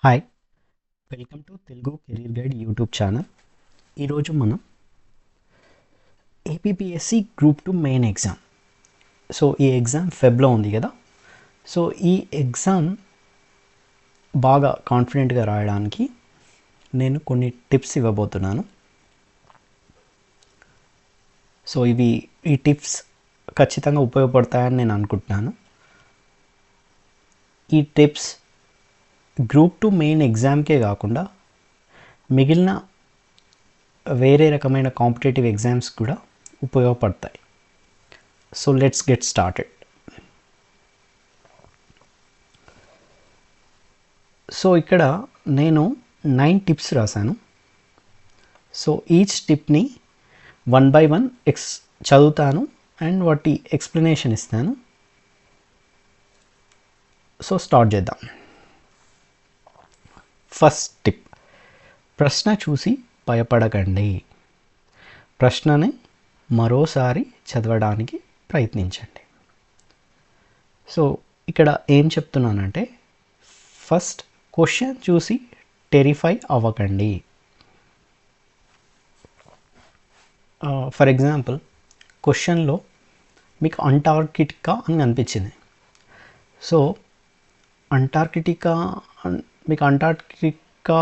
Hi, welcome to Telugu career guide YouTube channel. ఈరోజు మనం APPSC group 2 main exam. So ఈ exam ఫెబ్లో ఉంది కదా. సో ఈ ఎగ్జామ్ బాగా కాన్ఫిడెంట్గా రాయడానికి నేను కొన్ని టిప్స్ ఇవ్వబోతున్నాను. సో ఈ టిప్స్ ఖచ్చితంగా ఉపయోగపడతాయని నేను అనుకుంటున్నాను. ఈ టిప్స్ గ్రూప్ 2 మెయిన్ ఎగ్జామ్కే కాకుండా మిగిలిన వేరే రకమైన కాంపిటేటివ్ ఎగ్జామ్స్ కూడా ఉపయోగపడతాయి. So let's get started. So ఇక్కడ నేను 9 టిప్స్ రాశాను. సో ఈచ్ టిప్ని 1 by 1 చదువుతాను అండ్ వాటి ఎక్స్ప్లెనేషన్ ఇస్తాను. సో స్టార్ట్ చేద్దాం. ఫస్ట్ టిప్, ప్రశ్న చూసి భయపడకండి. ప్రశ్నని మరోసారి చదవడానికి ప్రయత్నించండి. సో ఇక్కడ ఏం చెప్తున్నానంటే, ఫస్ట్ క్వశ్చన్ చూసి టెరిఫై అవ్వకండి. ఫర్ ఎగ్జాంపుల్, క్వశ్చన్లో మీకు అంటార్కిటికా అని అనిపించింది. సో మీకు అంటార్కిటికా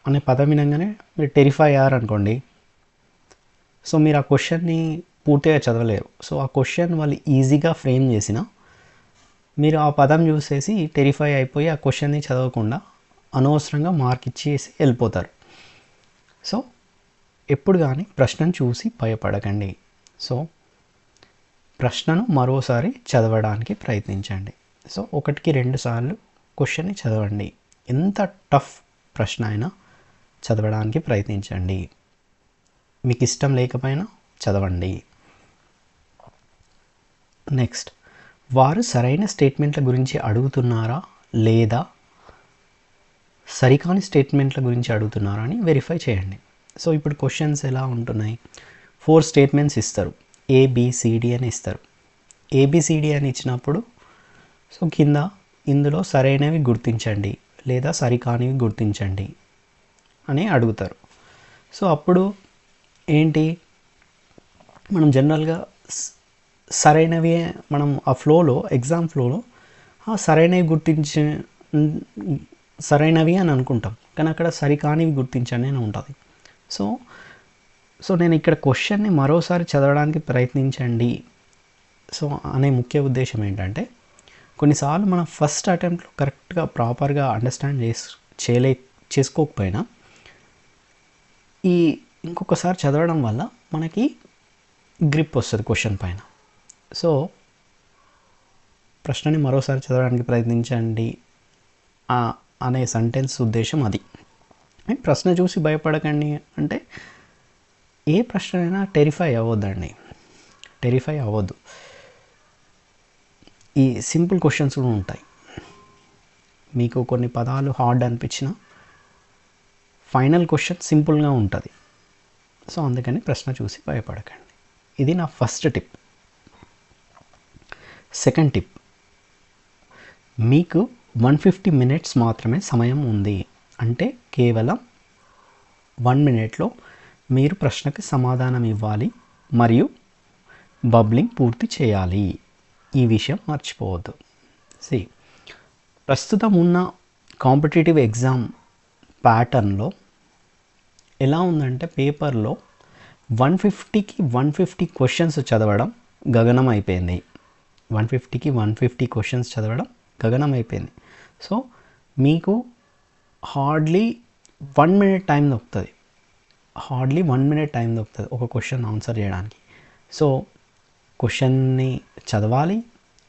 అనే పదం వినగానే మీరు టెరిఫై అయ్యారనుకోండి. సో మీరు ఆ క్వశ్చన్ని పూర్తిగా చదవలేరు. సో ఆ క్వశ్చన్ వాళ్ళు ఈజీగా ఫ్రేమ్ చేసిన మీరు ఆ పదం చూసేసి టెరిఫై అయిపోయి ఆ క్వశ్చన్ని చదవకుండా అనవసరంగా మార్క్ ఇచ్చేసి వెళ్ళిపోతారు. సో ఎప్పుడు కానీ ప్రశ్నను చూసి భయపడకండి. సో ప్రశ్నను మరోసారి చదవడానికి ప్రయత్నించండి. సో 1కి 2 సార్లు క్వశ్చన్ని చదవండి. ఎంత టఫ్ ప్రశ్న అయినా చదవడానికి ప్రయత్నించండి. మీకు ఇష్టం లేకపోయినా చదవండి. నెక్స్ట్, వారు సరైన స్టేట్మెంట్ల గురించి అడుగుతున్నారా లేదా సరికాని స్టేట్మెంట్ల గురించి అడుగుతున్నారా అని వెరిఫై చేయండి. సో ఇప్పుడు క్వశ్చన్స్ ఎలా ఉంటున్నాయి, 4 స్టేట్మెంట్స్ ఇస్తారు, ఏబిసిడి అని ఇస్తారు. ఏబిసిడి అని ఇచ్చినప్పుడు సో కింద ఇందులో సరైనవి గుర్తించండి లేదా సరికానివి గుర్తించండి అని అడుగుతారు. సో అప్పుడు ఏంటి, మనం జనరల్గా సరైనవి మనం ఆ ఫ్లోలో ఎగ్జామ్ ఫ్లోలో సరైనవి అని అనుకుంటాం, కానీ అక్కడ సరికానివి గుర్తించండి అని ఉంటుంది. సో నేను ఇక్కడ క్వశ్చన్ని మరోసారి చదవడానికి ప్రయత్నించండి సో అనే ముఖ్య ఉద్దేశం ఏంటంటే, కొన్నిసార్లు మనం ఫస్ట్ అటెంప్ట్లో కరెక్ట్గా ప్రాపర్గా అండర్స్టాండ్ చేసుకోకపోయినా ఇంకొకసారి చదవడం వల్ల మనకి గ్రిప్ వస్తుంది క్వశ్చన్ పైన. సో ప్రశ్నని మరోసారి చదవడానికి ప్రయత్నించండి అనే సెంటెన్స్ ఉద్దేశం అది. ప్రశ్న చూసి భయపడకండి అంటే ఏ ప్రశ్నైనా టెరిఫై అవ్వద్దు. ఈ సింపుల్ క్వశ్చన్స్ కూడా ఉంటాయి. మీకు కొన్ని పదాలు హార్డ్ అనిపించిన ఫైనల్ క్వశ్చన్ సింపుల్గా ఉంటుంది. సో అందుకని ప్రశ్న చూసి భయపడకండి. ఇది నా ఫస్ట్ టిప్. సెకండ్ టిప్, మీకు 150 minutes మాత్రమే సమయం ఉంది. అంటే కేవలం 1 minute మీరు ప్రశ్నకి సమాధానం ఇవ్వాలి మరియు బబ్లింగ్ పూర్తి చేయాలి. ఈ విషయం మర్చిపోవద్దు. ప్రస్తుతం ఉన్న కాంపిటేటివ్ ఎగ్జామ్ ప్యాటర్న్లో ఎలా ఉందంటే, పేపర్లో 150కి 150 క్వశ్చన్స్ చదవడం గగనం అయిపోయింది. 150కి 150 క్వశ్చన్స్ చదవడం గగనం అయిపోయింది. సో మీకు హార్డ్లీ 1 minute టైం దొరుకుతుంది. ఒక క్వశ్చన్ ఆన్సర్ చేయడానికి. సో క్వశ్చన్ని చదవాలి,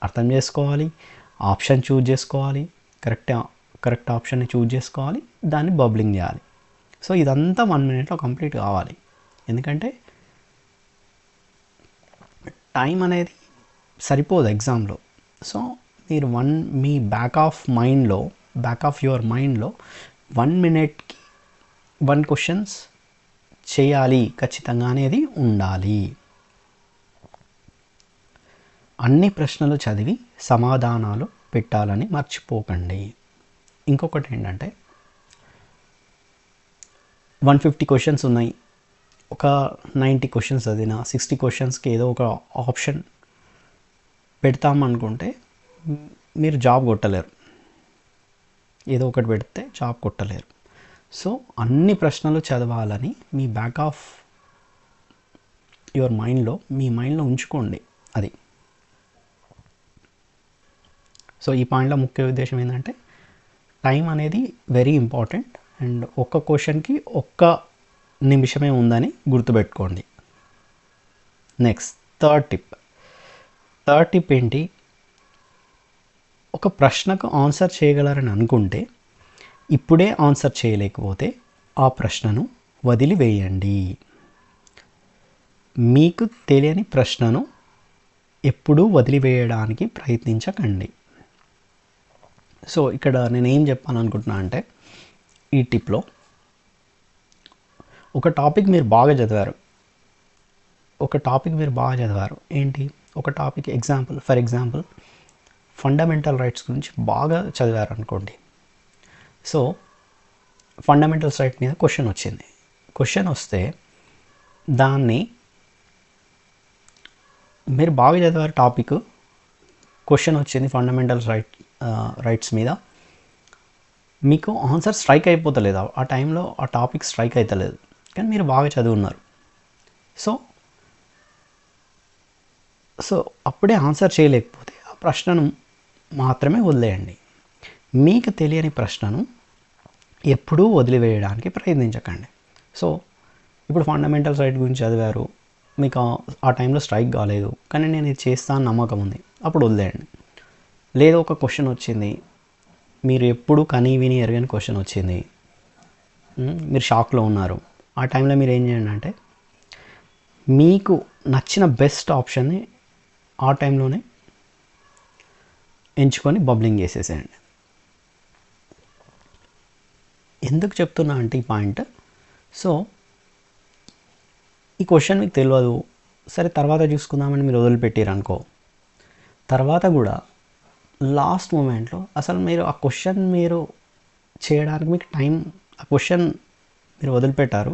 అర్థం చేసుకోవాలి, ఆప్షన్ చూజ్ చేసుకోవాలి, కరెక్ట్ ఆప్షన్ని చూజ్ చేసుకోవాలి, దాన్ని బబ్లింగ్ చేయాలి. సో ఇదంతా 1 minute కంప్లీట్ కావాలి. ఎందుకంటే టైం అనేది సరిపోదు ఎగ్జామ్లో. సో మీరు మీ బ్యాక్ ఆఫ్ యువర్ మైండ్లో 1 minuteకి 1 క్వశ్చన్స్ చేయాలి ఖచ్చితంగా అనేది ఉండాలి. అన్ని ప్రశ్నలు చదివి సమాధానాలు పెట్టాలని మర్చిపోకండి. ఇంకొకటి ఏంటంటే, 150 క్వశ్చన్స్ ఉన్నాయి, ఒక 90 క్వశ్చన్స్ చదివినా 60 క్వశ్చన్స్కి ఏదో ఒక ఆప్షన్ పెడతామనుకుంటే మీరు జాబ్ కొట్టలేరు. ఏదో ఒకటి పెడితే జాబ్ కొట్టలేరు. సో అన్ని ప్రశ్నలు చదవాలని మీ బ్యాక్ ఆఫ్ యువర్ మైండ్లో, మీ మైండ్లో ఉంచుకోండి అది. సో ఈ పాయింట్లో ముఖ్య ఉద్దేశం ఏంటంటే టైం అనేది వెరీ ఇంపార్టెంట్ అండ్ ఒక్క క్వశ్చన్కి ఒక్క నిమిషమే ఉందని గుర్తుపెట్టుకోండి. నెక్స్ట్ థర్డ్ టిప్ ఏంటి, ఒక ప్రశ్నకు ఆన్సర్ చేయగలరని అనుకుంటే ఇప్పుడే ఆన్సర్ చేయలేకపోతే ఆ ప్రశ్నను వదిలివేయండి. మీకు తెలియని ప్రశ్నను ఎప్పుడూ వదిలివేయడానికి ప్రయత్నించకండి. సో ఇక్కడ నేను ఏం చెప్పాలనుకుంటున్నా అంటే ఈ టిప్లో ఒక టాపిక్ మీరు బాగా చదివారు ఏంటి ఒక topic for example fundamental rights గురించి బాగా చదివారు అనుకోండి. సో ఫండమెంటల్స్ రైట్ మీద క్వశ్చన్ వస్తే దాన్ని మీరు బాగా చదివారు టాపిక్, క్వశ్చన్ వచ్చింది ఫండమెంటల్స్ రైట్స్ మీద, మీకు ఆన్సర్ స్ట్రైక్ అయిపోతలేదు, ఆ టైంలో ఆ టాపిక్ స్ట్రైక్ అవుతలేదు, కానీ మీరు బాగా చదువున్నారు. సో అప్పుడే ఆన్సర్ చేయలేకపోతే ఆ ప్రశ్నను మాత్రమే వదిలేయండి. మీకు తెలియని ప్రశ్నను ఎప్పుడూ వదిలివేయడానికి ప్రయత్నించకండి. సో ఇప్పుడు ఫండమెంటల్స్ రైట్ గురించి చదివారు, మీకు ఆ టైంలో స్ట్రైక్ కాలేదు, కానీ నేను ఇది చేస్తాను నమ్మకం ఉంది, అప్పుడు వదిలేయండి. లేదా ఒక క్వశ్చన్ వచ్చింది, మీరు ఎప్పుడు కనీ విని ఎరగని క్వశ్చన్ వచ్చింది, మీరు షాక్లో ఉన్నారు, ఆ టైంలో మీరు ఏం చేయండి అంటే మీకు నచ్చిన బెస్ట్ ఆప్షన్ని ఆ టైంలోనే ఎంచుకొని బబ్లింగ్ చేసేసేయండి. ఎందుకు చెప్తున్నా అంటే ఈ పాయింట్, సో ఈ క్వశ్చన్ మీకు తెలియదు, సరే తర్వాత చూసుకుందామని మీరు వదిలిపెట్టారు అనుకో, తర్వాత కూడా లాస్ట్ మూమెంట్లో అసలు మీరు ఆ క్వశ్చన్ మీరు చేయడానికి మీకు టైం, ఆ క్వశ్చన్ మీరు వదిలిపెట్టారు,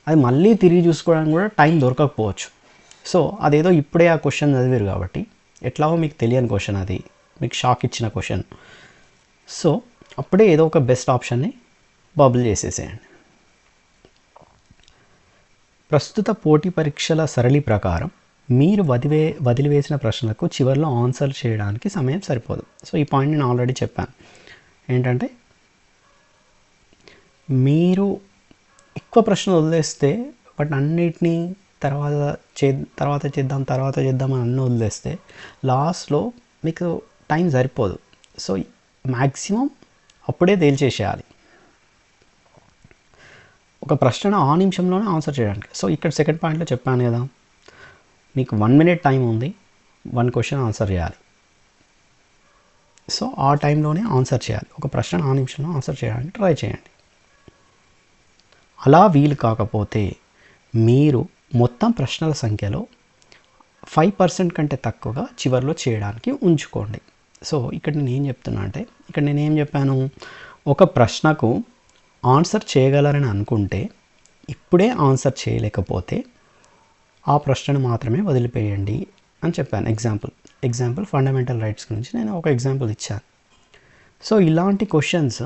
అది మళ్ళీ తిరిగి చూసుకోవడానికి కూడా టైం దొరకకపోవచ్చు. సో అదేదో ఇప్పుడే ఆ క్వశ్చన్ చదివారు కాబట్టి ఎట్లాగో మీకు తెలియని క్వశ్చన్, అది మీకు షాక్ ఇచ్చిన క్వశ్చన్, సో అప్పుడే ఏదో ఒక బెస్ట్ ఆప్షన్ని బబుల్ చేసేసేయండి. ప్రస్తుత పోటీ పరీక్షల సరళి ప్రకారం మీరు వదిలివేసిన ప్రశ్నలకు చివరిలో ఆన్సర్ చేయడానికి సమయం సరిపోదు. సో ఈ పాయింట్ నేను ఆల్రెడీ చెప్పాను, ఏంటంటే మీరు ఎక్కువ ప్రశ్నలు వదిలేస్తే వాటిని అన్నిటినీ తర్వాత చేద్దాం అని అన్నీ వదిలేస్తే లాస్ట్లో మీకు టైం సరిపోదు. సో మ్యాక్సిమం అప్పుడే తేల్చేసేయాలి ఒక ప్రశ్న ఆ నిమిషంలోనే ఆన్సర్ చేయడానికి. సో ఇక్కడ సెకండ్ పాయింట్లో చెప్పాను కదా, మీకు 1 minute టైం ఉంది, 1 question ఆన్సర్ చేయాలి. సో ఆ టైంలోనే ఆన్సర్ చేయాలి, ఒక ప్రశ్న ఆ నిమిషంలో ఆన్సర్ చేయడానికి ట్రై చేయండి. అలా వీలు కాకపోతే మీరు మొత్తం ప్రశ్నల సంఖ్యలో 5% కంటే తక్కువగా చివరిలో చేయడానికి ఉంచుకోండి. సో ఇక్కడ నేను ఏం చెప్తున్నా అంటే, ఇక్కడ నేను ఏం చెప్పాను, ఒక ప్రశ్నకు ఆన్సర్ చేయగలరని అనుకుంటే ఇప్పుడే ఆన్సర్ చేయలేకపోతే ఆ ప్రశ్నను మాత్రమే వదిలిపేయండి అని చెప్పాను. ఎగ్జాంపుల్ ఫండమెంటల్ రైట్స్ గురించి నేను ఒక ఎగ్జాంపుల్ ఇచ్చాను. సో ఇలాంటి క్వశ్చన్స్,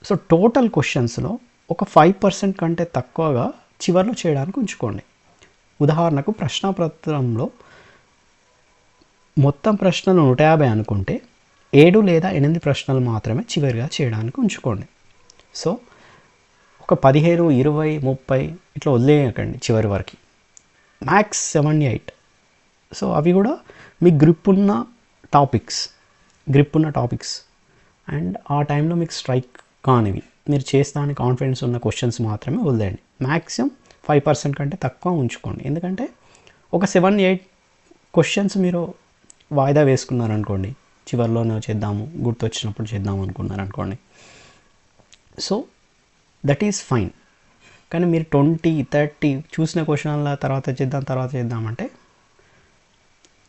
సో టోటల్ క్వశ్చన్స్లో ఒక 5% కంటే తక్కువగా చివరిలో చేయడానికి ఉంచుకోండి. ఉదాహరణకు ప్రశ్నాపత్రంలో మొత్తం ప్రశ్నలు 150 అనుకుంటే 7 లేదా 8 ప్రశ్నలు మాత్రమే చివరిగా చేయడానికి ఉంచుకోండి. సో ఒక 15, 20, 30 ఇట్లా వదిలేయకండి చివరి వరకు, మ్యాక్స్ 7, 8. సో అవి కూడా మీ గ్రిప్ ఉన్న టాపిక్స్ అండ్ ఆ టైంలో మీకు స్ట్రైక్ కానివి, మీరు చేస్తానికి కాన్ఫిడెన్స్ ఉన్న క్వశ్చన్స్ మాత్రమే వదిలేయండి. మ్యాక్సిమం 5% కంటే తక్కువ ఉంచుకోండి. ఎందుకంటే ఒక 7, 8 క్వశ్చన్స్ మీరు వాయిదా వేసుకున్నారనుకోండి, చివరిలోనే చేద్దాము, గుర్తొచ్చినప్పుడు చేద్దాము అనుకున్నారనుకోండి, సో దట్ ఈజ్ ఫైన్. కానీ మీరు 20, 30 చూసిన క్వశ్చన్ల తర్వాత చేద్దామంటే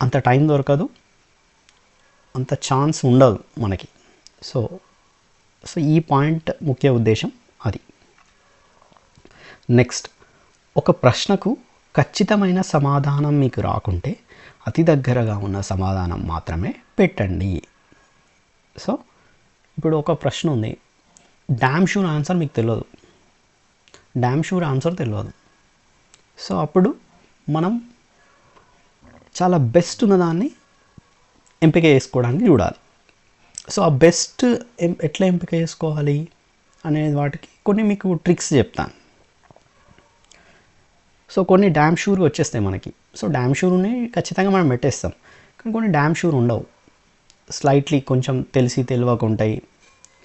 అంత టైం దొరకదు, అంత ఛాన్స్ ఉండదు మనకి. సో సో ఈ పాయింట్ ముఖ్య ఉద్దేశం అది. నెక్స్ట్, ఒక ప్రశ్నకు ఖచ్చితమైన సమాధానం మీకు రాకుంటే అతి దగ్గరగా ఉన్న సమాధానం మాత్రమే పెట్టండి. సో ఇప్పుడు ఒక ప్రశ్న ఉంది, డ్యామ్ షూర్ ఆన్సర్ మీకు తెలియదు, డ్యామ్ షూర్ ఆన్సర్ తెలియదు. సో అప్పుడు మనం చాలా బెస్ట్ ఉన్నదాన్ని ఎంపిక చేసుకోవడానికి చూడాలి. సో ఆ బెస్ట్ ఎట్లా ఎంపిక చేసుకోవాలి అనే వాటికి కొన్ని మీకు ట్రిక్స్ చెప్తాను. సో కొన్ని డ్యామ్ షూర్ వచ్చేస్తాయి మనకి. సో డ్యామ్ షూర్ని ఖచ్చితంగా మనం పెట్టేస్తాం, కానీ కొన్ని డ్యామ్ షూర్ ఉండవు, స్లైట్లీ కొంచెం తెలిసి తెలియక ఉంటాయి.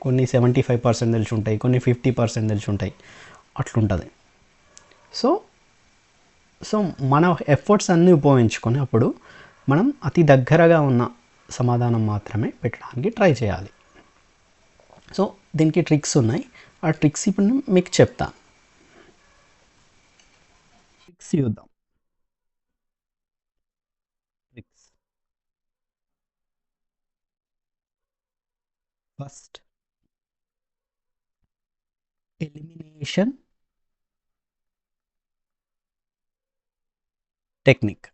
కొన్ని 75% తెలిసి ఉంటాయి, కొన్ని 50% తెలిసి ఉంటాయి, అట్లుంటుంది. సో సో మన ఎఫర్ట్స్ అన్నీ ఉపయోగించుకొని అప్పుడు మనం అతి దగ్గరగా ఉన్న సమాధానం మాత్రమే పెట్టడానికి ట్రై చేయాలి. సో దీనికి ట్రిక్స్ ఉన్నాయి, ఆ ట్రిక్స్ ఇప్పుడు మీకు చెప్తాను. ట్రిక్స్ చూద్దాం. Tricks first, elimination technique.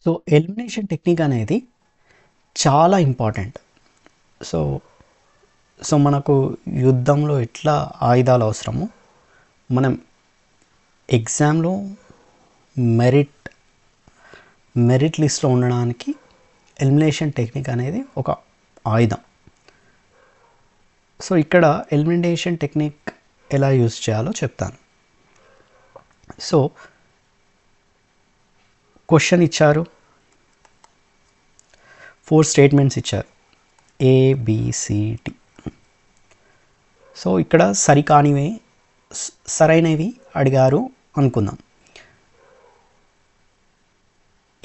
So elimination technique అనేది చాలా ఇంపార్టెంట్. సో సో మనకు యుద్ధంలో ఎట్లా ఆయుధాలు అవసరమో, మనం ఎగ్జామ్లో మెరిట్ లిస్ట్లో ఉండడానికి ఎలిమినేషన్ టెక్నిక్ అనేది ఒక ఆయుధం. సో ఇక్కడ ఎలిమినేషన్ టెక్నిక్ ఎలా యూజ్ చేయాలో చెప్తాను. సో క్వశ్చన్ ఇచ్చారు, 4 స్టేట్మెంట్స్ ఇచ్చారు, ABCD. సో ఇక్కడ సరికానివి సరైనవి అడిగారు అనుకుందాం.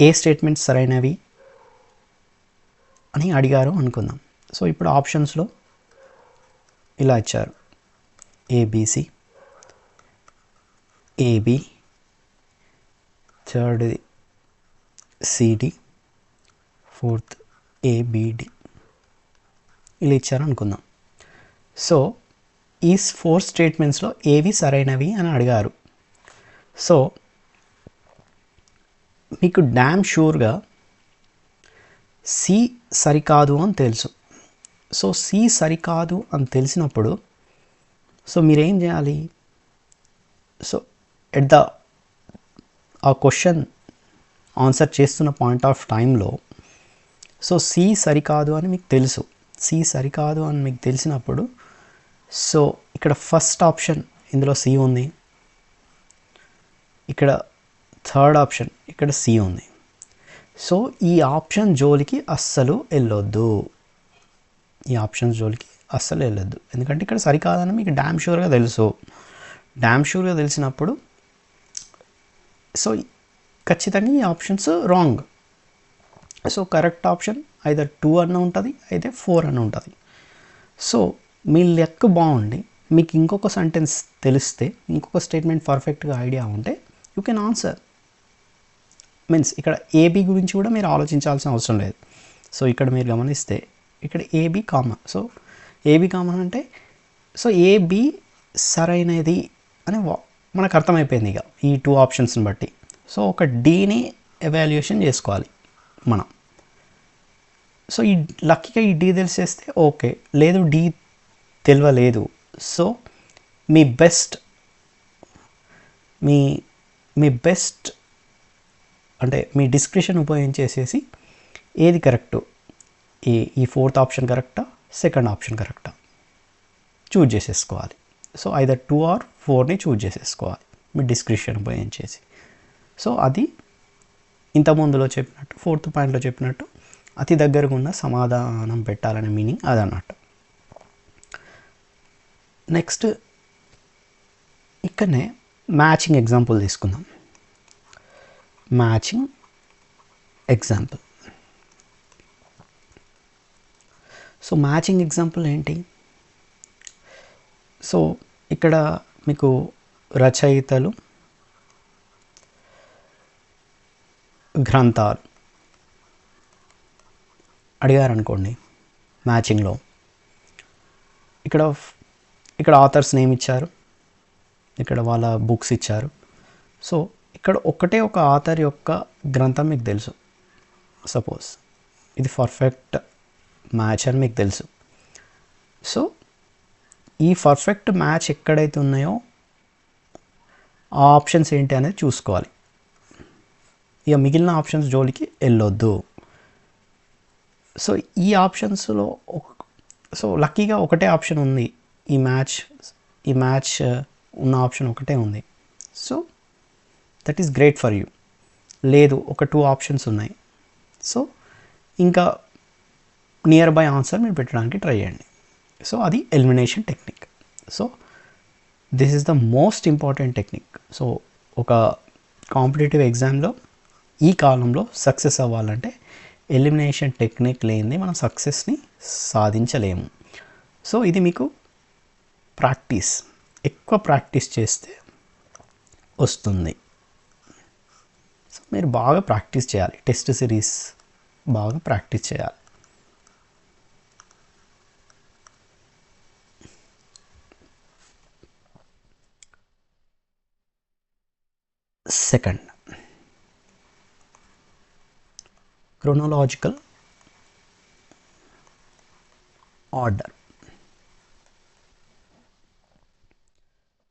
ఏ స్టేట్మెంట్స్ సరైనవి అని అడిగారు అనుకుందాం. సో ఇప్పుడు ఆప్షన్స్లో ఇలా ఇచ్చారు, ABC, AB, third CD, fourth ABD ఇలా ఇచ్చారు అనుకుందాం. సో ఈ 4 స్టేట్మెంట్స్లో ఏవి సరైనవి అని అడిగారు. సో మీకు డ్యామ్ షూర్గా C సరికాదు అని తెలుసు. సో C సరికాదు అని తెలిసినప్పుడు సో మీరేం చేయాలి? సో ఆ క్వశ్చన్ ఆన్సర్ చేస్తున్న పాయింట్ ఆఫ్ టైంలో సో C సరికాదు అని మీకు తెలుసు. C సరికాదు అని మీకు తెలిసినప్పుడు సో ఇక్కడ ఫస్ట్ ఆప్షన్ ఇందులో C ఉంది, ఇక్కడ థర్డ్ ఆప్షన్ ఇక్కడ C ఉంది. సో ఈ ఆప్షన్ జోలికి అస్సలు వెళ్ళొద్దు, ఈ ఆప్షన్స్ జోలికి అస్సలు వెళ్ళొద్దు. ఎందుకంటే ఇక్కడ సరికాదని మీకు డ్యామ్ షూర్గా తెలుసు. డ్యామ్ షూర్గా తెలిసినప్పుడు సో ఖచ్చితంగా ఈ options wrong. So correct option either 2 అన్న ఉంటుంది, అయితే 4 అన్న ఉంటుంది. సో మీ లెక్క బాగుండి మీకు ఇంకొక సెంటెన్స్ తెలిస్తే, ఇంకొక స్టేట్మెంట్ పర్ఫెక్ట్గా ఐడియా ఉంటే యూ కెన్ ఆన్సర్. మీన్స్ ఇక్కడ AB గురించి కూడా మీరు ఆలోచించాల్సిన అవసరం లేదు. సో ఇక్కడ మీరు గమనిస్తే ఇక్కడ AB common. So AB common అంటే సో AB సరైనది అని మనకు అర్థమైపోయింది ఇక ఈ 2 ఆప్షన్స్ని బట్టి. సో ఒక Dని ఎవాల్యుయేషన్ చేసుకోవాలి మనం. సో ఈ లక్కీగా ఈ D తెలిసేస్తే ఓకే, లేదు D తెలియలేదు. సో మీ బెస్ట్ అంటే మీ డిస్క్రిప్షన్ ఉపయోగించేసేసి ఏది కరెక్టు, ఈ 4th ఆప్షన్ కరెక్టా, సెకండ్ ఆప్షన్ కరెక్టా చూజ్ చేసేసుకోవాలి. సో ఐదర్ 2 or 4ని చూజ్ చేసేసుకోవాలి మీ డిస్క్రిప్షన్ ఉపయోగించేసి. సో అది ఇంతకుముందులో చెప్పినట్టు 4th పాయింట్లో చెప్పినట్టు అతి దగ్గరగా ఉన్న సమాధానం పెట్టాలనే మీనింగ్ అదన్నట్టు. నెక్స్ట్ ఇక్కడనే మ్యాచింగ్ ఎగ్జాంపుల్ తీసుకుందాం. Matching example. So matching example ఏంటి? సో ఇక్కడ మీకు రచయితలు, గ్రంథాలు, అడిగారనుకోండి మ్యాచింగ్లో, ఇక్కడ ఇక్కడ ఆథర్స్ నేమ్ ఇచ్చారు, ఇక్కడ వాళ్ళ బుక్స్ ఇచ్చారు. సో ఇక్కడ ఒకటే ఒక ఆథర్ యొక్క గ్రంథం మీకు తెలుసు, సపోజ్ ఇది పర్ఫెక్ట్ మ్యాచ్ అని మీకు తెలుసు. సో ఈ పర్ఫెక్ట్ మ్యాచ్ ఎక్కడైతే ఉన్నాయో ఆ ఆప్షన్స్ ఏంటి అనేది చూసుకోవాలి. ఇక మిగిలిన ఆప్షన్స్ జోలికి వెళ్ళొద్దు. సో ఈ ఆప్షన్స్లో సో లక్కీగా ఒకటే ఆప్షన్ ఉంది, ఈ మ్యాచ్ ఉన్న ఆప్షన్ ఒకటే ఉంది. So that is great for you. లేదు ఒక 2 ఆప్షన్స్ ఉన్నాయి, సో ఇంకా నియర్ బై ఆన్సర్ మీరు పెట్టడానికి ట్రై చేయండి. సో అది elimination technique. So this is the most important technique. So ఒక కాంపిటేటివ్ ఎగ్జామ్లో ఈ కాలంలో సక్సెస్ అవ్వాలంటే ఎలిమినేషన్ టెక్నిక్ లేనిది మనం సక్సెస్ని సాధించలేము. సో ఇది మీకు ప్రాక్టీస్, ఎక్కువ ప్రాక్టీస్ చేస్తే వస్తుంది. సో మీరు బాగా ప్రాక్టీస్ చేయాలి, టెస్ట్ సిరీస్ బాగా ప్రాక్టీస్ చేయాలి. Second, chronological order.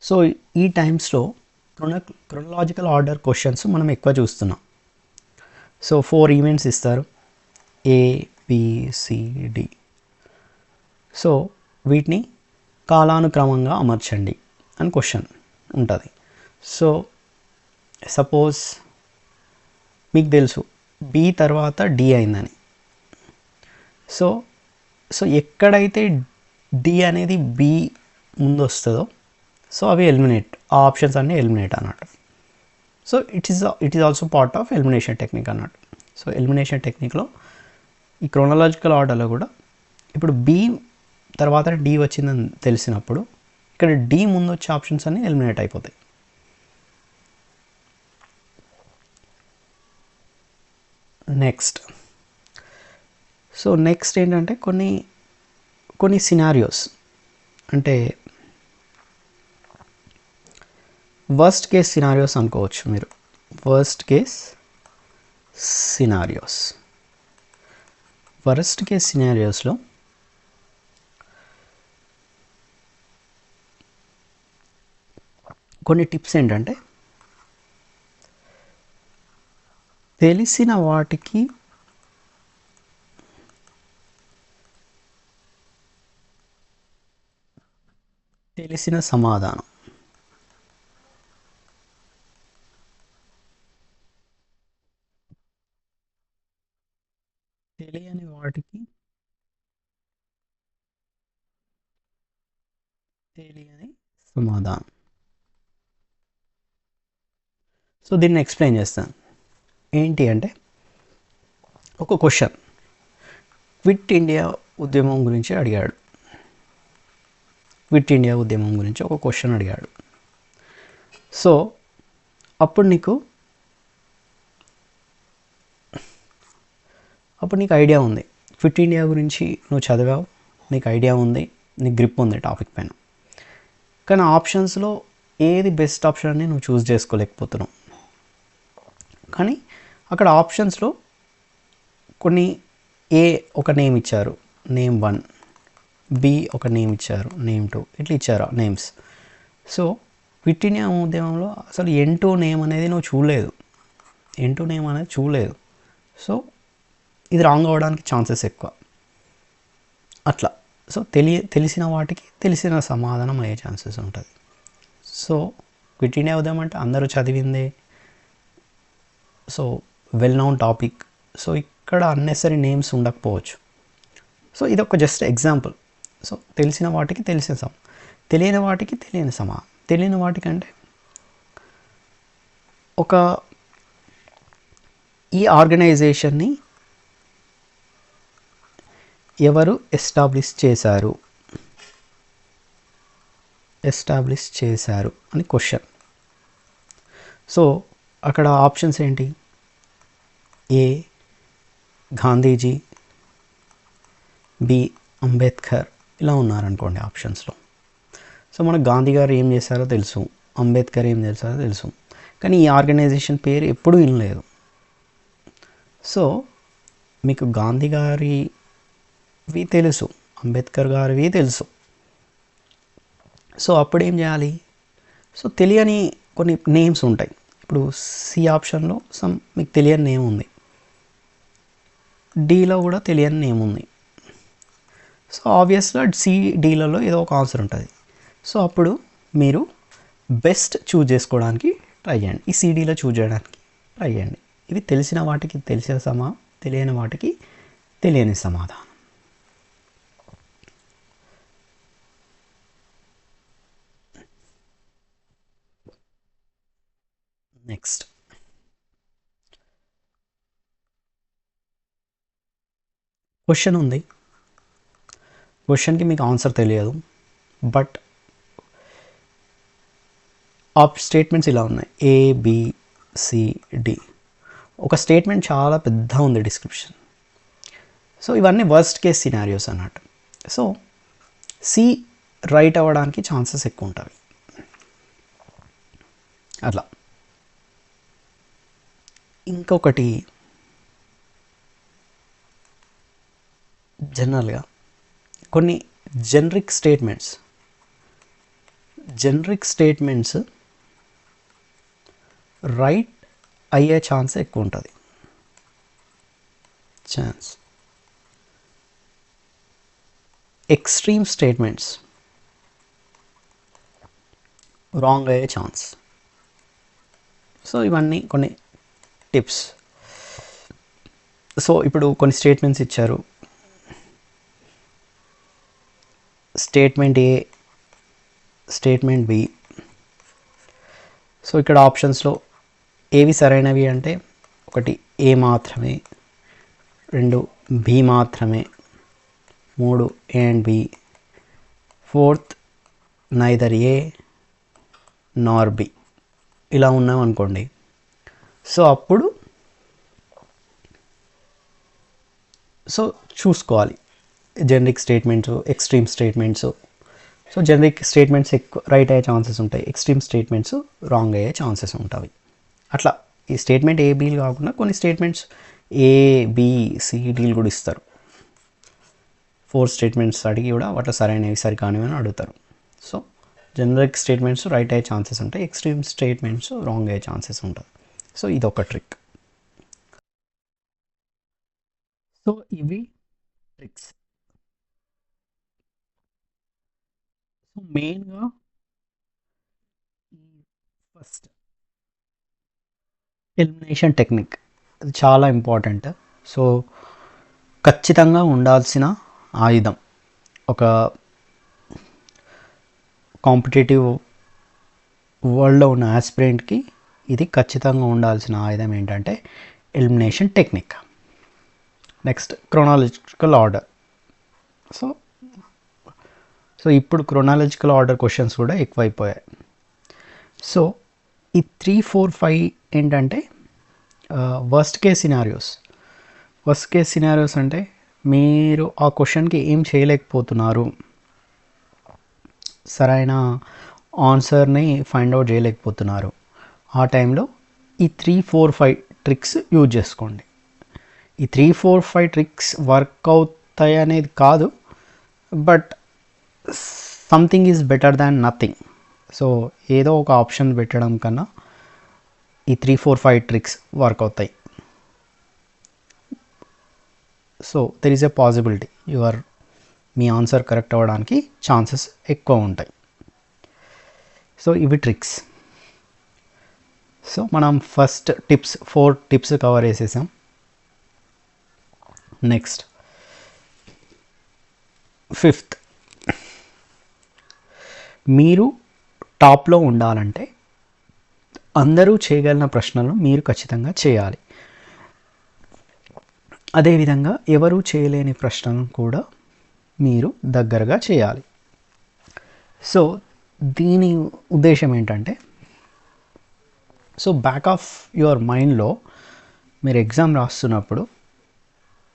సో ఈ టైమ్స్లో క్రోనలాజికల్ ఆర్డర్ క్వశ్చన్స్ మనం ఎక్కువ చూస్తున్నాం. సో 4 ఈవెంట్స్ ఇస్తారు, ABCD. సో వీటిని కాలానుక్రమంగా అమర్చండి అని క్వశ్చన్ ఉంటుంది. సో సపోజ్ మీకు తెలుసు B తర్వాత D అయిందని. సో ఎక్కడైతే D అనేది B ముందు వస్తుందో సో అవి ఎలిమినేట్, ఆ ఆప్షన్స్ అన్నీ ఎలిమినేట్ అన్నట్టు. So it is also part of elimination technique అన్నట్టు. సో ఎలిమినేషన్ టెక్నిక్లో ఈ క్రోనలాజికల్ ఆర్డర్లో కూడా ఇప్పుడు B తర్వాత D వచ్చిందని తెలిసినప్పుడు ఇక్కడ D ముందు వచ్చే ఆప్షన్స్ అన్నీ ఎలిమినేట్ అయిపోతాయి. నెక్స్ట్ ఏంటంటే కొన్ని సినారియోస్, అంటే వర్స్ట్ కేస్ సినారియోస్ అనుకోవచ్చు మీరు. వర్స్ట్ కేస్ సినారియోస్లో కొన్ని టిప్స్ ఏంటంటే తెలిసిన వాటికి తెలిసిన సమాధానం, తెలియని వాటికి తెలియని సమాధానం. సో దీన్ని ఎక్స్ప్లెయిన్ చేస్తాను. ఏంటి అంటే ఒక క్వశ్చన్ క్విట్ ఇండియా ఉద్యమం గురించి అడిగాడు. క్విట్ ఇండియా ఉద్యమం గురించి ఒక క్వశ్చన్ అడిగాడు. సో అప్పుడు నీకు ఐడియా ఉంది, క్విట్ ఇండియా గురించి నువ్వు చదివావు, నీకు ఐడియా ఉంది, నీకు గ్రిప్ ఉంది టాపిక్ పైన. కానీ ఆప్షన్స్లో ఏది బెస్ట్ ఆప్షన్ అని నువ్వు చూస్ చేసుకోలేకపోతున్నావు. కానీ అక్కడ ఆప్షన్స్లో కొన్ని A ఒక నేమ్ ఇచ్చారు, నేమ్ 1, B ఒక నేమ్ ఇచ్చారు, నేమ్ 2, ఇట్లా ఇచ్చారు నేమ్స్. సో క్విట్ ఇండియా ఉద్యమంలో అసలు N2 నేమ్ అనేది నువ్వు చూడలేదు, N2 నేమ్ అనేది చూడలేదు. సో ఇది రాంగ్ అవ్వడానికి ఛాన్సెస్ ఎక్కువ అట్లా. సో తెలిసిన వాటికి తెలిసిన సమాధానం అయ్యే ఛాన్సెస్ ఉంటుంది. సో క్విట్ ఇండియా ఉద్యమం అంటే అందరూ చదివిందే, so well known topic. So ఇక్కడ అన్నెసరీ నేమ్స్ ఉండకపోవచ్చు. సో ఇది ఒక జస్ట్ ఎగ్జాంపుల్. సో తెలిసిన వాటికి తెలిసిన తెలియని వాటికి తెలియని తెలియని వాటికంటే ఈ ఆర్గనైజేషన్ని ఎవరు ఎస్టాబ్లిష్ చేశారు అని క్వశ్చన్. సో అక్కడ ఆప్షన్స్ ఏంటి? A గాంధీజీ, బి అంబేద్కర్ ఇలా ఉన్నారనుకోండి ఆప్షన్స్లో. సో మనకు గాంధీ గారు ఏం చేశారో తెలుసు, అంబేద్కర్ ఏం చేశారో తెలుసు, కానీ ఈ ఆర్గనైజేషన్ పేరు ఎప్పుడూ వినలేదు. సో మీకు గాంధీ గారివి తెలుసు, అంబేద్కర్ గారివి తెలుసు. సో అప్పుడు ఏం చేయాలి? సో తెలియని కొన్ని నేమ్స్ ఉంటాయి. ఇప్పుడు సి ఆప్షన్లో మీకు తెలియని నేమ్ ఉంది, డీలో కూడా తెలియని నేమ్ ఉంది. సో ఆబ్వియస్గా సి డీలలో ఏదో ఒక ఆన్సర్ ఉంటుంది. సో అప్పుడు మీరు బెస్ట్ చూజ్ చేసుకోవడానికి ట్రై చేయండి, ఈ సిడీలో చూజ్ చేయడానికి ట్రై చేయండి. ఇవి తెలిసిన వాటికి తెలిసిన తెలియని వాటికి తెలియని సమాధానం. నెక్స్ట్ క్వశ్చన్ ఉంది, క్వశ్చన్కి మీకు ఆన్సర్ తెలియదు, బట్ స్టేట్మెంట్స్ ఇలా ఉన్నాయి ABCD. ఒక స్టేట్మెంట్ చాలా పెద్ద ఉంది డిస్క్రిప్షన్. సో ఇవన్నీ వర్స్ట్ కేస్ సినారియోస్ అన్నట్టు. సో సి రైట్ అవ్వడానికి ఛాన్సెస్ ఎక్కువ ఉంటాయి. అట్లా ఇంకొకటి జనరల్గా కొన్ని జనరిక్ స్టేట్మెంట్స్ రైట్ అయ్యే ఛాన్స్ ఎక్కువ ఉంటుంది. ఎక్స్ట్రీమ్ స్టేట్మెంట్స్ రాంగ్ అయ్యే ఛాన్స్. సో ఇవన్నీ కొన్ని టిప్స్. సో ఇప్పుడు కొన్ని స్టేట్మెంట్స్ ఇచ్చారు, స్టేట్మెంట్ ఏ, స్టేట్మెంట్ బి. సో ఇక్కడ ఆప్షన్స్లో ఏవి సరైనవి అంటే 1 ఏ మాత్రమే, 2 బి మాత్రమే, 3 A and B, 4th neither A nor B ఇలా ఉన్నాం అనుకోండి. సో అప్పుడు చూసుకోవాలి generic statements, extreme statements. So generic statements ఎక్కువ రైట్ అయ్యే ఛాన్సెస్ ఉంటాయి, ఎక్స్ట్రీమ్ స్టేట్మెంట్స్ రాంగ్ అయ్యే ఛాన్సెస్ ఉంటాయి. అట్లా ఈ స్టేట్మెంట్ ఏబీలు కాకుండా కొన్ని స్టేట్మెంట్స్ ABCDలు కూడా ఇస్తారు. 4 స్టేట్మెంట్స్ అడిగి కూడా వాటిలో సరైనవి సరికానివి అని అడుగుతారు. సో జనరిక్ స్టేట్మెంట్స్ రైట్ అయ్యే ఛాన్సెస్ ఉంటాయి, ఎక్స్ట్రీమ్ స్టేట్మెంట్స్ రాంగ్ అయ్యే ఛాన్సెస్ ఉంటుంది. సో ఇదొక ట్రిక్. సో ఇవి ట్రిక్స్. సో మెయిన్గా ఫస్ట్ ఎలిమినేషన్ టెక్నిక్, అది చాలా ఇంపార్టెంట్. సో ఖచ్చితంగా ఉండాల్సిన ఆయుధం ఒక కాంపిటేటివ్ వరల్డ్లో ఉన్న ఆస్పిరెంట్కి ఇది ఖచ్చితంగా ఉండాల్సిన ఆయుధం ఏంటంటే elimination technique. Next chronological order. So ఇప్పుడు క్రోనాలజికల్ ఆర్డర్ క్వశ్చన్స్ కూడా ఎక్కువైపోయాయి. సో ఈ 3, 4, 5 ఏంటంటే వర్స్ట్ కేస్ సినారియోస్ అంటే మీరు ఆ క్వశ్చన్కి ఏం చేయలేకపోతున్నారు, సరైన ఆన్సర్ని ఫైండ్ అవుట్ చేయలేకపోతున్నారు. ఆ టైంలో ఈ 3, 4, 5 ట్రిక్స్ యూజ్ చేసుకోండి. ఈ 3, 4, 5 ట్రిక్స్ వర్క్ అవుతాయి అనేది కాదు, but something is better than nothing. So ఏదో ఒక ఆప్షన్ పెట్టడం కన్నా ఈ 3, 4, 5 ట్రిక్స్ వర్క్ అవుతాయి. So there is a possibility me answer correct అవ్వడానికి ఛాన్సెస్ ఎక్కువ ఉంటాయి. సో ఇవి ట్రిక్స్. సో మనం ఫస్ట్ 4 టిప్స్ కవర్ చేసేసాం. నెక్స్ట్ 5th, మీరు టాప్లో ఉండాలంటే అందరూ చేయగలిగిన ప్రశ్నలను మీరు ఖచ్చితంగా చేయాలి. అదేవిధంగా ఎవరూ చేయలేని ప్రశ్నలను కూడా మీరు దగ్గరగా చేయాలి. సో దీని ఉద్దేశం ఏంటంటే, సో బ్యాక్ ఆఫ్ యువర్ మైండ్లో మీరు ఎగ్జామ్ రాస్తున్నప్పుడు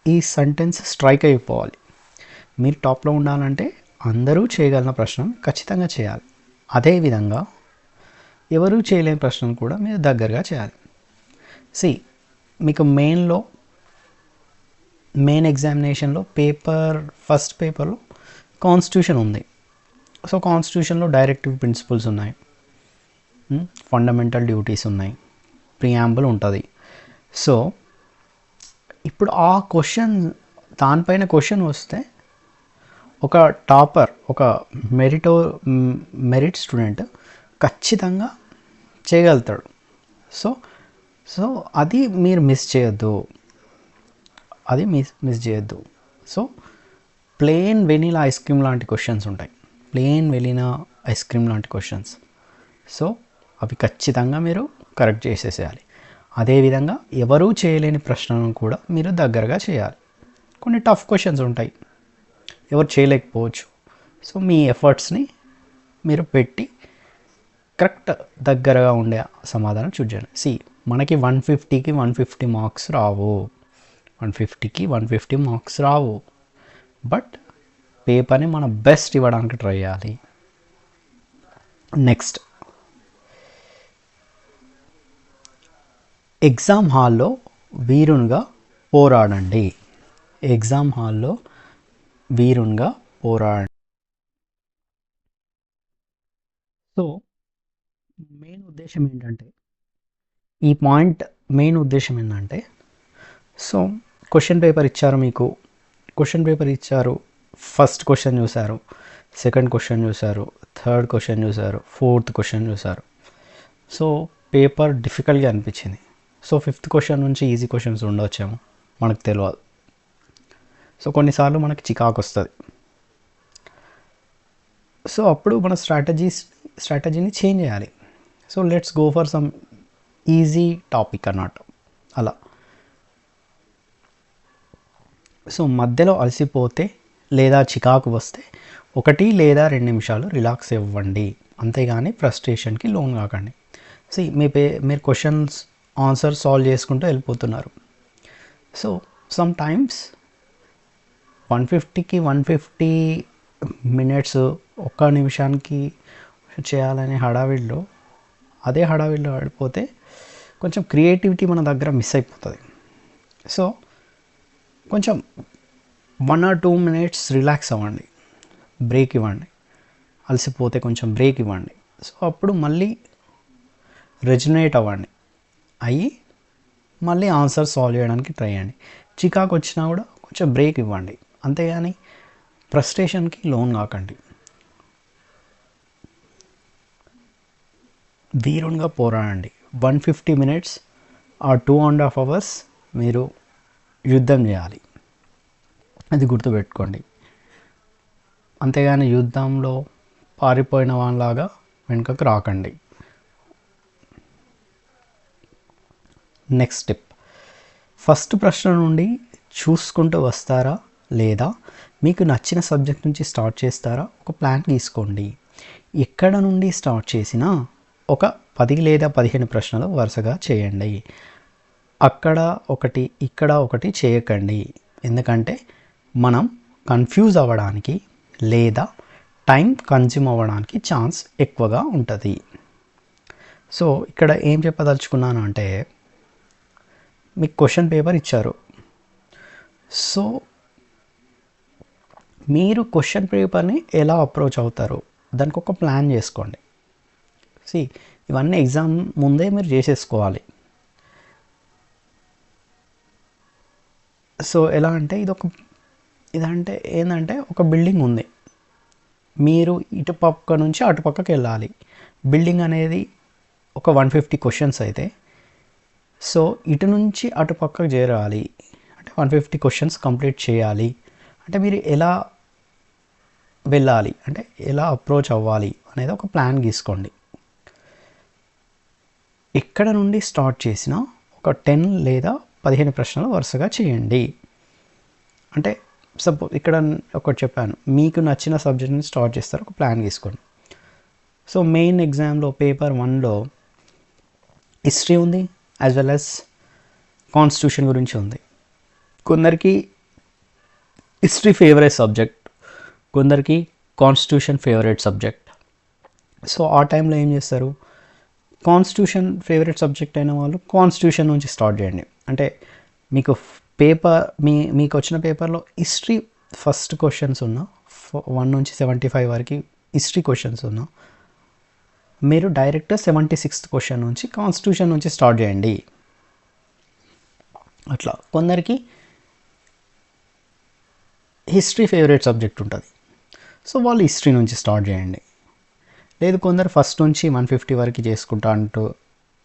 ఈ సెంటెన్స్ స్ట్రైక్ అయిపోవాలి. మీరు టాప్లో ఉండాలంటే అందరూ చేయగలిగిన ప్రశ్న ఖచ్చితంగా చేయాలి. అదేవిధంగా ఎవరూ చేయలేని ప్రశ్నలు కూడా మీరు దగ్గరగా చేయాలి. మీకు మెయిన్ ఎగ్జామినేషన్లో ఫస్ట్ పేపర్లో కాన్స్టిట్యూషన్ ఉంది. సో కాన్స్టిట్యూషన్లో డైరెక్టివ్ ప్రిన్సిపల్స్ ఉన్నాయి, ఫండమెంటల్ డ్యూటీస్ ఉన్నాయి, ప్రియాంబుల్ ఉంటుంది. సో ఇప్పుడు ఆ దానిపైన క్వశ్చన్ వస్తే ఒక టాపర్, ఒక మెరిట్ స్టూడెంట్ ఖచ్చితంగా చేయగలుగుతాడు. సో అది మీరు మిస్ చేయొద్దు. So plain vanilla ice cream లాంటి క్వశ్చన్స్ ఉంటాయి, సో అవి ఖచ్చితంగా మీరు కరెక్ట్ చేసేసేయాలి. అదేవిధంగా ఎవరూ చేయలేని ప్రశ్నలను కూడా మీరు దగ్గరగా చేయాలి. కొన్ని టఫ్ క్వశ్చన్స్ ఉంటాయి, ఎవరు చేయలేకపోవచ్చు. సో మీ ఎఫర్ట్స్ని మీరు పెట్టి కరెక్ట్ దగ్గరగా ఉండే సమాధానం చూస్ చేయండి. మనకి 150కి 150 మార్క్స్ రావు, 150కి 150 మార్క్స్ రావు. బట్ పేపర్ని మన బెస్ట్ ఇవ్వడానికి ట్రై చేయాలి. నెక్స్ట్, ఎగ్జామ్ హాల్లో వీరునిగా పోరాడండి. సో మెయిన్ ఉద్దేశం ఏంటంటే సో క్వశ్చన్ పేపర్ ఇచ్చారు, ఫస్ట్ క్వశ్చన్ చూశారు, సెకండ్ క్వశ్చన్ చూశారు, థర్డ్ క్వశ్చన్ చూశారు, ఫోర్త్ క్వశ్చన్ చూశారు. సో పేపర్ డిఫికల్ట్గా అనిపించింది. సో ఫిఫ్త్ క్వశ్చన్ నుంచి ఈజీ క్వశ్చన్స్ ఉండవచ్చేమో, మనకు తెలియదు. సో కొన్నిసార్లు మనకి చికాకు వస్తుంది. సో అప్పుడు మన స్ట్రాటజీని చేంజ్ చేయాలి. So let's go for some easy topic అన్నట్టు అలా. సో మధ్యలో అలసిపోతే లేదా చికాకు వస్తే 1 లేదా 2 నిమిషాలు రిలాక్స్ ఇవ్వండి, అంతేగాని ఫ్రస్ట్రేషన్కి లోన్ కాకండి. మీరు క్వశ్చన్స్ ఆన్సర్ సాల్వ్ చేసుకుంటూ వెళ్ళిపోతున్నారు. సో సమ్ టైమ్స్ 150కి 150 మినిట్స్ 1 నిమిషానికి చేయాలనే హడావిడిలో పడిపోతే కొంచెం క్రియేటివిటీ మన దగ్గర మిస్ అయిపోతుంది. సో కొంచెం 1 or 2 minutes రిలాక్స్ అవ్వండి, బ్రేక్ ఇవ్వండి. అలసిపోతే కొంచెం బ్రేక్ ఇవ్వండి. సో అప్పుడు మళ్ళీ రెజనేట్ అయ్యి మళ్ళీ ఆన్సర్ సాల్వ్ చేయడానికి ట్రై చేయండి. చికాకు వచ్చినా కూడా కొంచెం బ్రేక్ ఇవ్వండి, అంతేగాని ఫ్రస్ట్రేషన్కి లోన్ కాకండి. వీరునిగా పోరాడండి. 150 minutes or 2.5 hours మీరు యుద్ధం చేయాలి, అది గుర్తుపెట్టుకోండి. అంతేగాని యుద్ధంలో పారిపోయిన వాళ్ళలాగా వెనుకకు రాకండి. నెక్స్ట్ స్టెప్, ఫస్ట్ ప్రశ్న నుండి చూసుకుంటూ వస్తారా లేదా మీకు నచ్చిన సబ్జెక్ట్ నుంచి స్టార్ట్ చేస్తారా? ఒక ప్లాన్ తీసుకోండి. ఎక్కడ నుండి స్టార్ట్ చేసినా ఒక 10 లేదా 15 ప్రశ్నలు వరుసగా చేయండి. అక్కడ ఒకటి ఇక్కడ ఒకటి చేయకండి, ఎందుకంటే మనం కన్ఫ్యూజ్ అవ్వడానికి లేదా టైం కన్జ్యూమ్ అవ్వడానికి ఛాన్స్ ఎక్కువగా ఉంటుంది. సో ఇక్కడ ఏం చెప్పదలుచుకున్నాను అంటే, మీకు క్వశ్చన్ పేపర్ ఇచ్చారు. సో మీరు క్వశ్చన్ పేపర్ని ఎలా అప్రోచ్ అవుతారు దానికి ఒక ప్లాన్ చేసుకోండి. ఇవన్నీ ఎగ్జామ్ ముందే మీరు చేసేసుకోవాలి. సో ఎలా అంటే ఏంటంటే ఒక బిల్డింగ్ ఉంది, మీరు ఇటుపక్క నుంచి అటుపక్కకి వెళ్ళాలి. బిల్డింగ్ అనేది ఒక 150 క్వశ్చన్స్ అయితే, సో ఇటు నుంచి అటుపక్కకు చేరాలి అంటే 150 క్వశ్చన్స్ కంప్లీట్ చేయాలి. అంటే మీరు ఎలా వెళ్ళాలి, అంటే ఎలా అప్రోచ్ అవ్వాలి అనేది ఒక ప్లాన్ గీసుకోండి. ఎక్కడ నుండి స్టార్ట్ చేసినా ఒక 10 లేదా 15 ప్రశ్నలు వరుసగా చేయండి. అంటే సపోజ్ ఇక్కడ ఒకటి చెప్పాను, మీకు నచ్చిన సబ్జెక్ట్ని స్టార్ట్ చేస్తారు, ఒక ప్లాన్ గీసుకోండి. సో మెయిన్ ఎగ్జామ్లో పేపర్ 1లో హిస్టరీ ఉంది, యాజ్ వెల్ యాజ్ కాన్స్టిట్యూషన్ గురించి ఉంది. కొందరికి హిస్టరీ ఫేవరెట్ సబ్జెక్ట్, కొందరికి కాన్స్టిట్యూషన్ ఫేవరెట్ సబ్జెక్ట్. సో ఆ టైంలో ఏం చేస్తారు, కాన్స్టిట్యూషన్ ఫేవరెట్ సబ్జెక్ట్ అయిన వాళ్ళు కాన్స్టిట్యూషన్ నుంచి స్టార్ట్ చేయండి. అంటే మీకు పేపర్ మీకు వచ్చిన పేపర్లో హిస్టరీ ఫస్ట్ క్వశ్చన్స్ ఉన్న 1 నుంచి 75 వరకు హిస్టరీ క్వశ్చన్స్ ఉన్న మీరు డైరెక్ట్ 76th క్వశ్చన్ నుంచి కాన్స్టిట్యూషన్ నుంచి స్టార్ట్ చేయండి. అట్లా కొందరికి హిస్టరీ ఫేవరెట్ సబ్జెక్ట్ ఉంటుంది, సో వాళ్ళు హిస్టరీ నుంచి స్టార్ట్ చేయండి. లేదు కొందరు ఫస్ట్ నుంచి 150 వరకు చేసుకుంటా అంటూ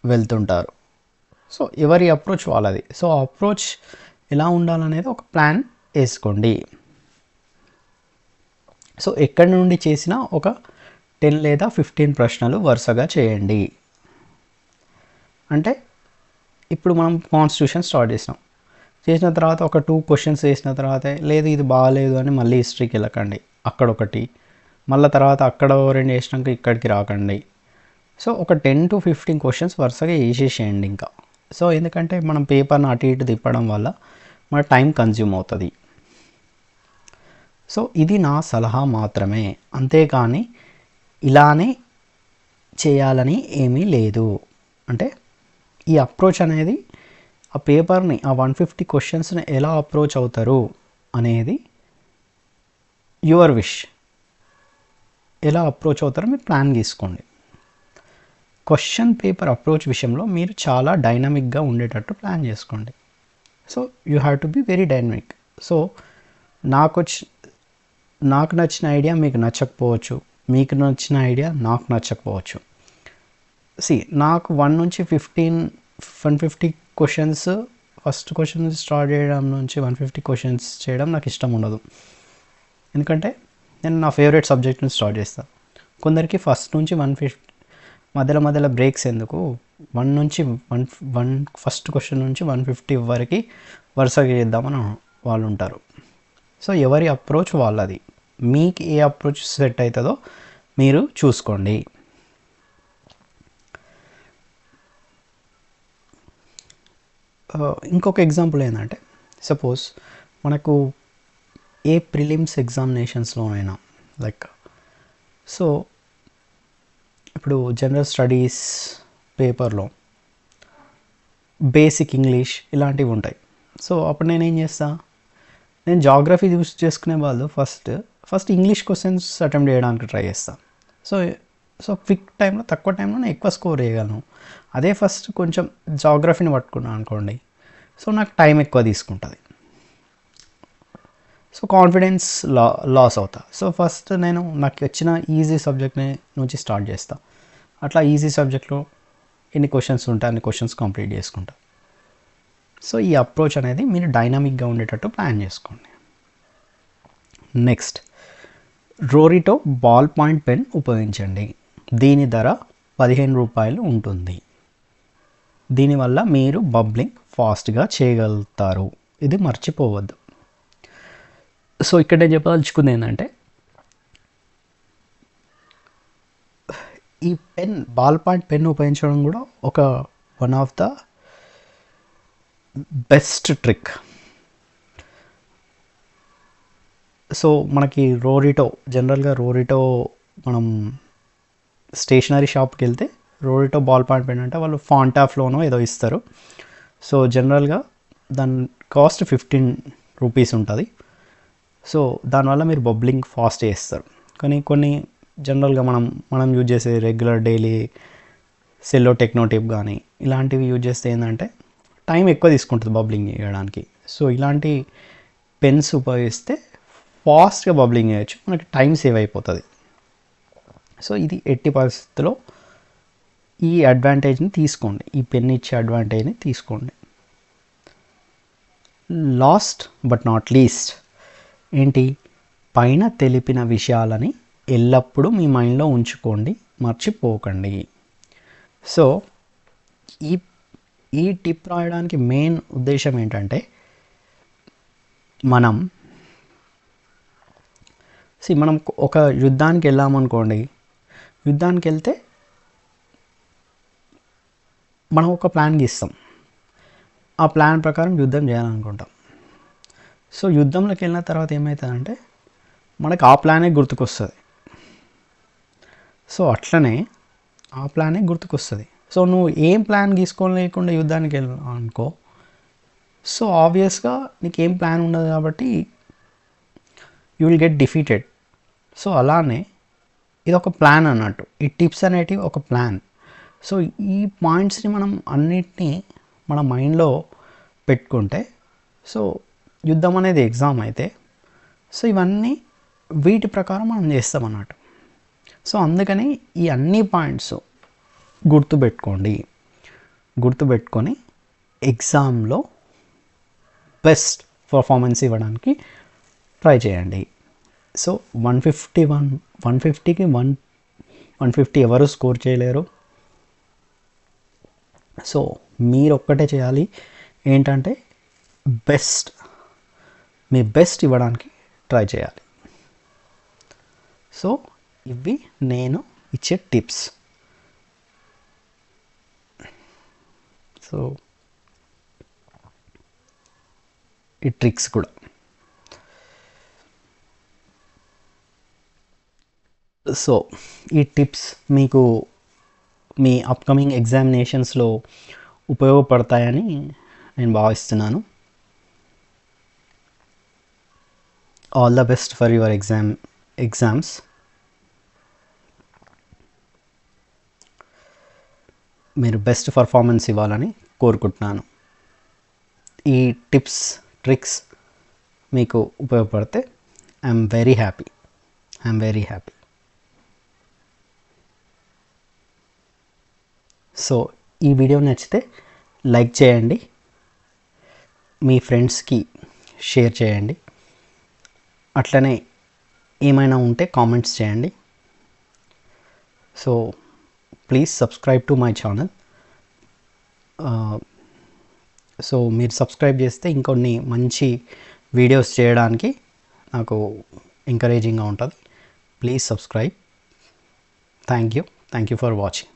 వెళ్తుంటారు. సో ఎవరి అప్రోచ్ వాళ్ళది. సో అప్రోచ్ ఎలా ఉండాలనేది ఒక ప్లాన్ వేసుకోండి. సో ఎక్కడి నుండి చేసినా ఒక 10 లేదా 15 ప్రశ్నలు వరుసగా చేయండి. అంటే ఇప్పుడు మనం కాన్స్టిట్యూషన్ స్టార్ట్ చేసిన తర్వాత ఒక 2 క్వశ్చన్స్ వేసిన తర్వాత లేదు ఇది బాగాలేదు అని మళ్ళీ హిస్టరీకి వెళ్ళకండి, అక్కడొకటి మళ్ళీ తర్వాత అక్కడ 2 వేసినాక ఇక్కడికి రాకండి. సో ఒక 10 to 15 క్వశ్చన్స్ వరుసగా వేసేసేయండి ఇంకా. సో ఎందుకంటే మనం పేపర్ని అటు ఇటు తిప్పడం వల్ల మన టైం కన్జ్యూమ్ అవుతుంది. సో ఇది నా సలహా మాత్రమే, అంతేకాని ఇలానే చేయాలని ఏమీ లేదు. అంటే ఈ అప్రోచ్ అనేది ఆ పేపర్ని ఆ 150 క్వశ్చన్స్ని ఎలా అప్రోచ్ అవుతారు అనేది యువర్ విష్. ఎలా అప్రోచ్ అవుతారో మీరు ప్లాన్ తీసుకోండి. క్వశ్చన్ పేపర్ అప్రోచ్ విషయంలో మీరు చాలా డైనమిక్గా ఉండేటట్టు ప్లాన్ చేసుకోండి. So you have to be very dynamic. So నాకు నచ్చిన ఐడియా మీకు నచ్చకపోవచ్చు, మీకు నచ్చిన ఐడియా నాకు నచ్చకపోవచ్చు. నాకు 1 నుంచి 150 క్వశ్చన్స్ ఫస్ట్ క్వశ్చన్ నుంచి స్టార్ట్ చేయడం నుంచి 150 క్వశ్చన్స్ చేయడం నాకు ఇష్టం ఉండదు. ఎందుకంటే నేను నా ఫేవరెట్ సబ్జెక్ట్ నుంచి స్టార్ట్ చేస్తాను. కొందరికి ఫస్ట్ నుంచి 150 మధ్యలో బ్రేక్స్ ఎందుకు, 1 నుంచి 1 ఫస్ట్ క్వశ్చన్ నుంచి 150 వరకు వరుసగా చేద్దామని వాళ్ళు ఉంటారు. సో ఎవరి అప్రోచ్ వాళ్ళది. మీకు ఏ అప్రోచ్ సెట్ అవుతుందో మీరు చూసుకోండి. ఇంకొక ఎగ్జాంపుల్ ఏంటంటే, సపోజ్ మనకు ఏ ప్రిలిమ్స్ ఎగ్జామినేషన్స్లోనైనా లైక్ సో ఇప్పుడు జనరల్ స్టడీస్ పేపర్లో బేసిక్ ఇంగ్లీష్ ఇలాంటివి ఉంటాయి. సో అప్పుడు నేనేం చేస్తాను, నేను జాగ్రఫీ యూస్ చేసుకునే వాళ్ళు ఫస్ట్ ఇంగ్లీష్ క్వశ్చన్స్ అటెంప్ట్ చేయడానికి ట్రై చేస్తాను. సో క్విక్ టైంలో తక్కువ టైంలో నేను ఎక్కువ స్కోర్ చేయగలను. అదే ఫస్ట్ కొంచెం జాగ్రఫీని పట్టుకున్నాను అనుకోండి, సో నాకు టైం ఎక్కువ తీసుకుంటుంది. సో కాన్ఫిడెన్స్ లాస్ అవుతా. సో ఫస్ట్ నేను నాకు వచ్చిన ఈజీ సబ్జెక్ట్ని నుంచి స్టార్ట్ చేస్తాను. అట్లా ఈజీ సబ్జెక్ట్లో ఎన్ని క్వశ్చన్స్ ఉంటాయి అన్ని క్వశ్చన్స్ కంప్లీట్ చేసుకుంటా. సో ఈ అప్రోచ్ అనేది మీరు డైనమిక్గా ఉండేటట్టు ప్లాన్ చేసుకోండి. నెక్స్ట్, రోరిటో బాల్ పాయింట్ పెన్ ఉపయోగించండి. దీని ధర 15 రూపాయలు ఉంటుంది. దీనివల్ల మీరు బబ్లింగ్ ఫాస్ట్గా చేయగలుగుతారు. ఇది మర్చిపోవద్దు. సో ఇక్కడ నేను చెప్పదలుచుకుంది ఏంటంటే, ఈ పెన్ బాల్ పాయింట్ పెన్ ఉపయోగించడం కూడా ఒక one of the best trick. So మనకి జనరల్గా రోరిటో మనం స్టేషనరీ షాప్కి వెళ్తే రోరిటో బాల్ పాయింట్ పెన్ అంటే వాళ్ళు ఫాంటాఫ్లోనో ఏదో ఇస్తారు. సో జనరల్గా దాని కాస్ట్ 15 రూపీస్ ఉంటుంది. సో దానివల్ల మీరు బబ్లింగ్ ఫాస్ట్ చేస్తారు. కానీ కొన్ని జనరల్గా మనం యూజ్ చేసే రెగ్యులర్ డైలీ సెల్లో టెక్నోటిప్ కానీ ఇలాంటివి యూజ్ చేస్తే ఏంటంటే టైం ఎక్కువ తీసుకుంటుంది బబ్లింగ్ చేయడానికి. సో ఇలాంటి పెన్స్ ఉపయోగిస్తే ఫాస్ట్గా బబ్లింగ్ చేయొచ్చు, మనకి టైం సేవ్ అయిపోతుంది. సో ఇది ఎట్టి పరిస్థితుల్లో ఈ అడ్వాంటేజ్ని తీసుకోండి, ఈ పెన్ ఇచ్చే అడ్వాంటేజ్ని తీసుకోండి. లాస్ట్ బట్ నాట్ లీస్ట్ ఏంటి, పైన తెలిపిన విషయాలని ఎల్లప్పుడూ మీ మైండ్లో ఉంచుకోండి, మర్చిపోకండి. సో ఈ టిప్ రాయడానికి మెయిన్ ఉద్దేశం ఏంటంటే, మనం ఒక యుద్ధానికి వెళ్ళామనుకోండి, యుద్ధానికి వెళ్తే మనం ఒక ప్లాన్ గీస్తాం, ఆ ప్లాన్ ప్రకారం యుద్ధం చేయాలనుకుంటాం. సో యుద్ధంలోకి వెళ్ళిన తర్వాత ఏమవుతుందంటే మనకు ఆ ప్లానే గుర్తుకొస్తుంది. సో అట్లనే ఆ ప్లానే గుర్తుకొస్తుంది. సో నువ్వు ఏం ప్లాన్ గీసుకోలేకుండా యుద్ధానికి వెళ్ళావు అనుకో, సో ఆబ్వియస్గా నీకేం ప్లాన్ ఉండదు కాబట్టి you will get defeated. So అలానే ఇది ఒక ప్లాన్ అన్నట్టు, ఈ టిప్స్ అనేటివి ఒక ప్లాన్. సో ఈ పాయింట్స్ని మనం అన్నిటినీ మన మైండ్లో పెట్టుకుంటే, సో యుద్ధం అనేది ఎగ్జామ్ అయితే, సో ఇవన్నీ వీటి ప్రకారం మనం చేస్తాం అన్నట్టు. సో అందుకని ఈ అన్ని పాయింట్స్ గుర్తుపెట్టుకొని ఎగ్జామ్లో బెస్ట్ పర్ఫార్మెన్స్ ఇవ్వడానికి ట్రై చేయండి. సో 150కి 150 ఎవరు స్కోర్ చేయలేరు. సో మీరు ఒక్కటే చేయాలి, ఏంటంటే మీ బెస్ట్ ఇవ్వడానికి ట్రై చేయాలి. సో ఇవి నేను ఇచ్చే టిప్స్. సో ఈ ట్రిక్స్ కూడా. సో ఈ టిప్స్ మీకు మీ అప్కమింగ్ ఎగ్జామినేషన్స్లో ఉపయోగపడతాయని నేను భావిస్తున్నాను. All the best for your exams. మీరు బెస్ట్ పర్ఫార్మెన్స్ ఇవ్వాలని కోరుకుంటున్నాను. ఈ టిప్స్ ట్రిక్స్ మీకు ఉపయోగపడితే ఐఎమ్ వెరీ హ్యాపీ. సో ఈ వీడియో నచ్చితే లైక్ చేయండి, మీ ఫ్రెండ్స్కి షేర్ చేయండి, అట్లనే ఏమైనా ఉంటే కామెంట్స్ చేయండి. So please subscribe to my channel. So మీరు సబ్స్క్రైబ్ చేస్తే ఇంకొన్ని మంచి వీడియోస్ చేయడానికి నాకు ఎంకరేజింగ్గా ఉంటుంది. Please subscribe. Thank you for watching.